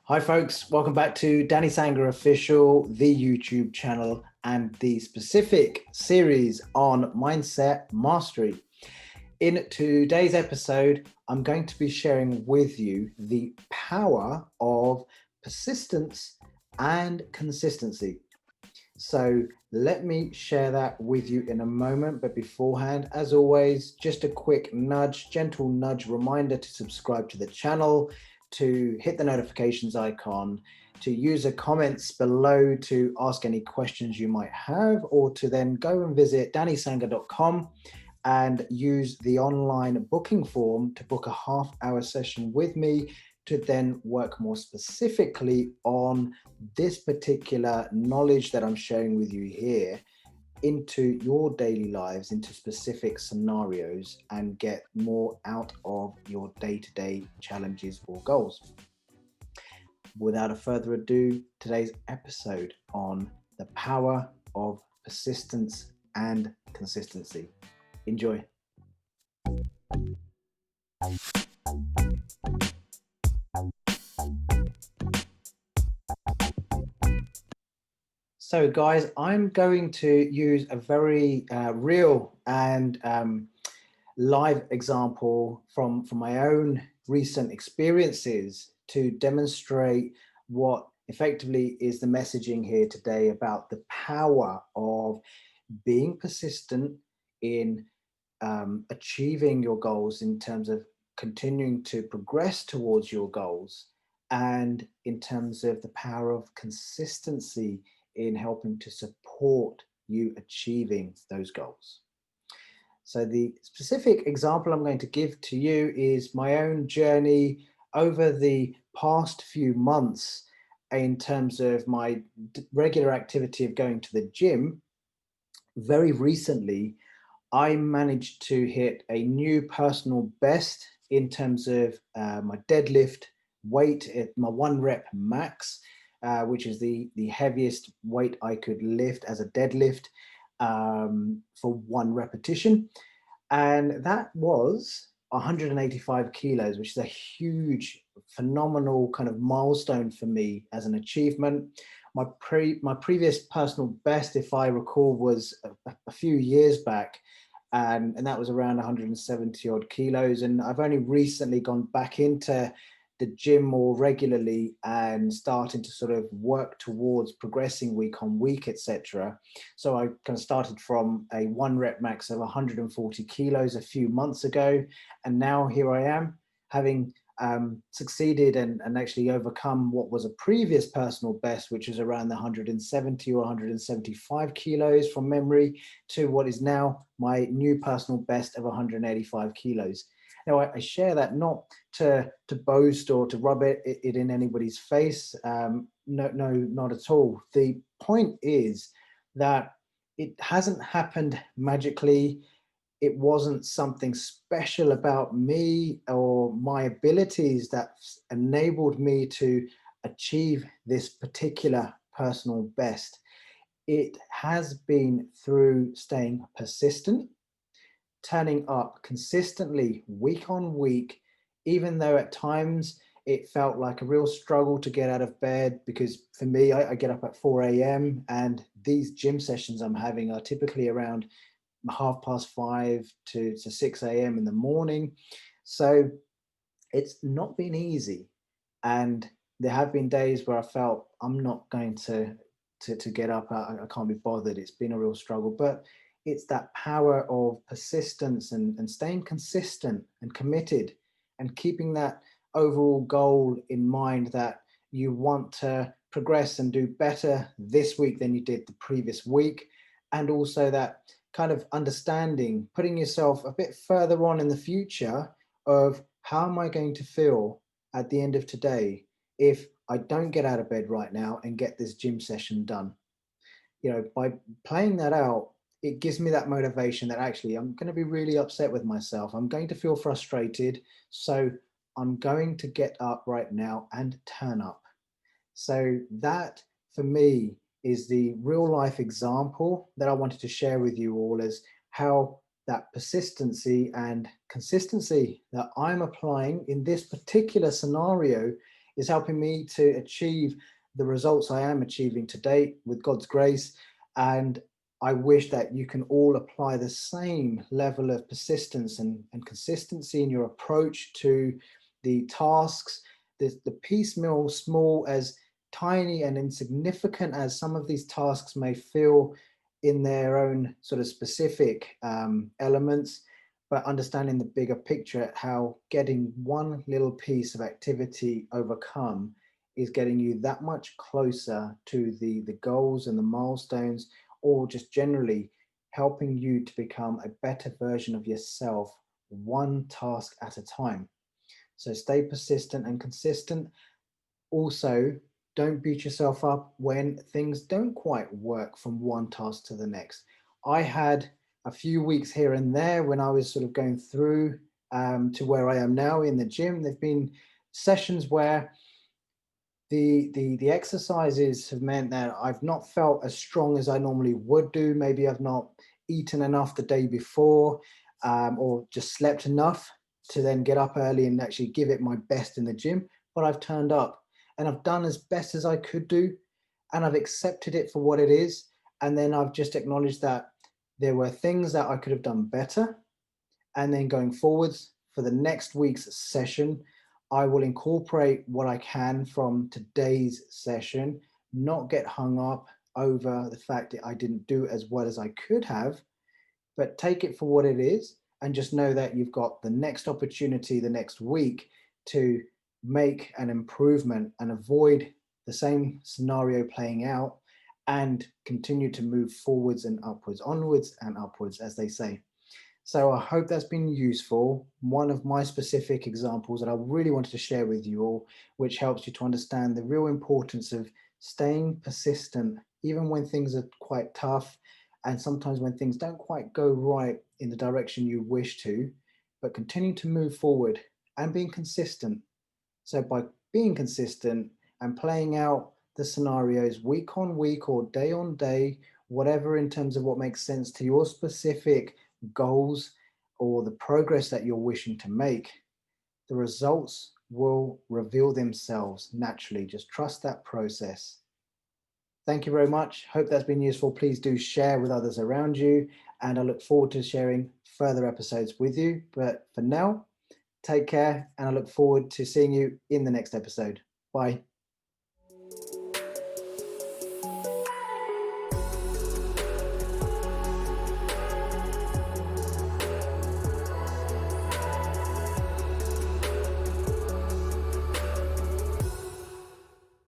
Hi folks, welcome back to Danny Sanger Official, the YouTube channel and the specific series on mindset mastery. In today's episode, I'm going to be sharing with you the power of persistence and consistency. So let me share that with you in a moment. But beforehand, as always, just a quick nudge, gentle nudge reminder to subscribe to the channel, to hit the notifications icon, to use the comments below to ask any questions you might have, or to then go and visit dannysanger.com and use the online booking form to book a half-hour session with me to then work more specifically on this particular knowledge that I'm sharing with you here into your daily lives, into specific scenarios, and get more out of your day-to-day challenges or goals. Without further ado, today's episode on the power of persistence and consistency. Enjoy. So guys, I'm going to use a very real and live example from my own recent experiences to demonstrate what effectively is the messaging here today about the power of being persistent in achieving your goals in terms of continuing to progress towards your goals, and in terms of the power of consistency in helping to support you achieving those goals. So the specific example I'm going to give to you is my own journey over the past few months in terms of my regular activity of going to the gym. Very recently, I managed to hit a new personal best in terms of my deadlift weight at my 1 rep max, which is the heaviest weight I could lift as a deadlift for 1 repetition. And that was 185 kilos, which is a huge, phenomenal kind of milestone for me as an achievement. My previous personal best, if I recall, was a few years back, and that was around 170 odd kilos. And I've only recently gone back into the gym more regularly and starting to sort of work towards progressing week on week, etc. So I kind of started from a 1 rep max of 140 kilos a few months ago, and now here I am having succeeded and actually overcome what was a previous personal best, which was around the 170 or 175 kilos from memory, to what is now my new personal best of 185 kilos. Now, I share that not to boast or to rub it in anybody's face. No, not at all. The point is that it hasn't happened magically. It wasn't something special about me or my abilities that enabled me to achieve this particular personal best. It has been through staying persistent, turning up consistently week on week, even though at times it felt like a real struggle to get out of bed, because for me, I get up at 4 a.m. and these gym sessions I'm having are typically around 5:30 to 6 a.m. in the morning. So it's not been easy. And there have been days where I felt I'm not going to get up. I can't be bothered. It's been a real struggle, but it's that power of persistence and staying consistent and committed and keeping that overall goal in mind, that you want to progress and do better this week than you did the previous week. And also that kind of understanding, putting yourself a bit further on in the future of how am I going to feel at the end of today if I don't get out of bed right now and get this gym session done. By playing that out, it gives me that motivation that actually I'm going to be really upset with myself. I'm going to feel frustrated. So I'm going to get up right now and turn up. So that for me is the real life example that I wanted to share with you all, as how that persistency and consistency that I'm applying in this particular scenario is helping me to achieve the results I am achieving to date with God's grace. And I wish that you can all apply the same level of persistence and consistency in your approach to the tasks, the piecemeal, small, as tiny and insignificant as some of these tasks may feel in their own sort of specific elements, but understanding the bigger picture, how getting one little piece of activity overcome is getting you that much closer to the goals and the milestones, or just generally helping you to become a better version of yourself, one task at a time. So stay persistent and consistent. Also, don't beat yourself up when things don't quite work from one task to the next. I had a few weeks here and there when I was sort of going through to where I am now in the gym. There've been sessions where the exercises have meant that I've not felt as strong as I normally would do. Maybe I've not eaten enough the day before, or just slept enough to then get up early and actually give it my best in the gym. But I've turned up and I've done as best as I could do, and I've accepted it for what it is. And then I've just acknowledged that there were things that I could have done better. And then going forwards for the next week's session, I will incorporate what I can from today's session, not get hung up over the fact that I didn't do as well as I could have, but take it for what it is and just know that you've got the next opportunity the next week to make an improvement and avoid the same scenario playing out, and continue to move forwards and upwards, onwards and upwards, as they say. So I hope that's been useful. One of my specific examples that I really wanted to share with you all, which helps you to understand the real importance of staying persistent, even when things are quite tough, and sometimes when things don't quite go right in the direction you wish to, but continue to move forward and being consistent. So by being consistent and playing out the scenarios week on week or day on day, whatever in terms of what makes sense to your specific goals or the progress that you're wishing to make, the results will reveal themselves naturally. Just trust that process. Thank you very much. Hope that's been useful. Please do share with others around you, and I look forward to sharing further episodes with you. But for now, take care, and I look forward to seeing you in the next episode. Bye.